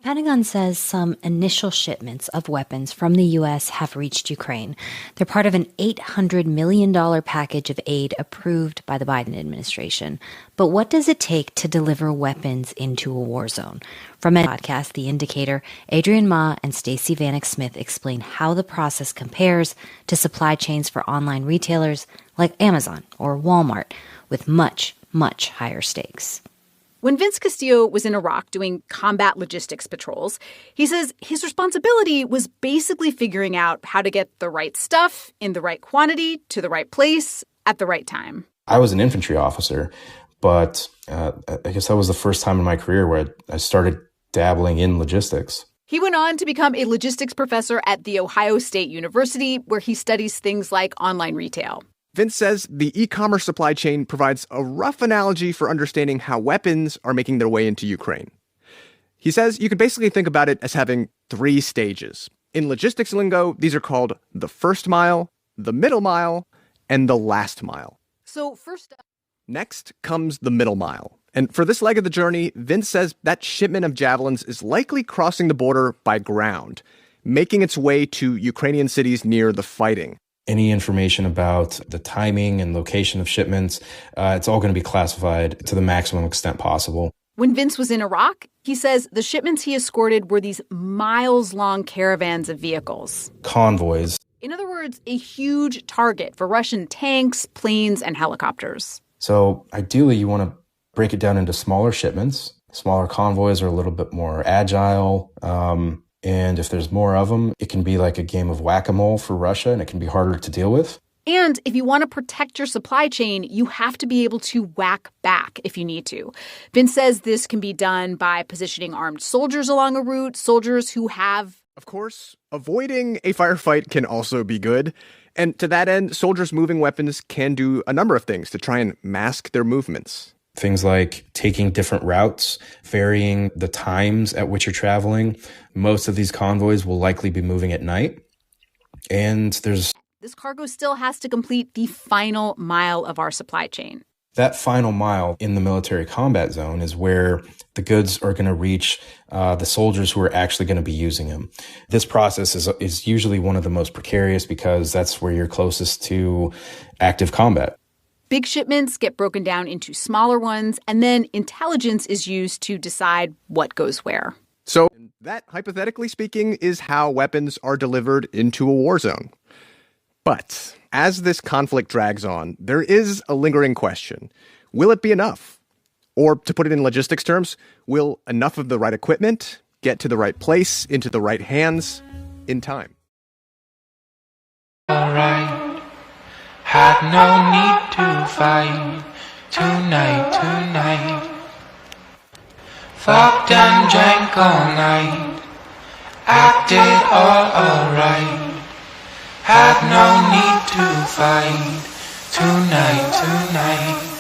Pentagon says some initial shipments of weapons from the U.S. have reached Ukraine. They're part of an $800 million package of aid approved by the Biden administration. But what does it take to deliver weapons into a war zone? From a podcast, The Indicator, Adrian Ma and Stacey Vanek Smith explain how the process compares to supply chains for online retailers like Amazon or Walmart, with much, much higher stakes. When Vince Castillo was in Iraq doing combat logistics patrols, he says his responsibility was basically figuring out how to get the right stuff in the right quantity to the right place at the right time. I was an infantry officer, but I guess that was the first time in my career where I started dabbling in logistics. He went on to become a logistics professor at The Ohio State University, where he studies things like online retail. Vince says the e-commerce supply chain provides a rough analogy for understanding how weapons are making their way into Ukraine. He says you could basically think about it as having 3 stages. In logistics lingo, these are called the first mile, the middle mile, and the last mile. So first up, next comes the middle mile. And for this leg of the journey, Vince says that shipment of javelins is likely crossing the border by ground, making its way to Ukrainian cities near the fighting. Any information about the timing and location of shipments, it's all going to be classified to the maximum extent possible. When Vince was in Iraq, he says the shipments he escorted were these miles-long caravans of vehicles. Convoys. In other words, a huge target for Russian tanks, planes, and helicopters. So ideally, you want to break it down into smaller shipments. Smaller convoys are a little bit more agile. And if there's more of them, it can be like a game of whack-a-mole for Russia, and it can be harder to deal with. And if you want to protect your supply chain, you have to be able to whack back if you need to. Vince says this can be done by positioning armed soldiers along a route, soldiers who have... Of course, avoiding a firefight can also be good. And to that end, soldiers moving weapons can do a number of things to try and mask their movements. Things like taking different routes, varying the times at which you're traveling. Most of these convoys will likely be moving at night. And this cargo still has to complete the final mile of our supply chain. That final mile in the military combat zone is where the goods are going to reach the soldiers who are actually going to be using them. This process is usually one of the most precarious because that's where you're closest to active combat. Big shipments get broken down into smaller ones, and then intelligence is used to decide what goes where. So that, hypothetically speaking, is how weapons are delivered into a war zone. But as this conflict drags on, there is a lingering question. Will it be enough? Or to put it in logistics terms, will enough of the right equipment get to the right place, into the right hands, in time? All right. Had no need to fight tonight. Fucked and drank all night, acted all alright. Had no need to fight tonight.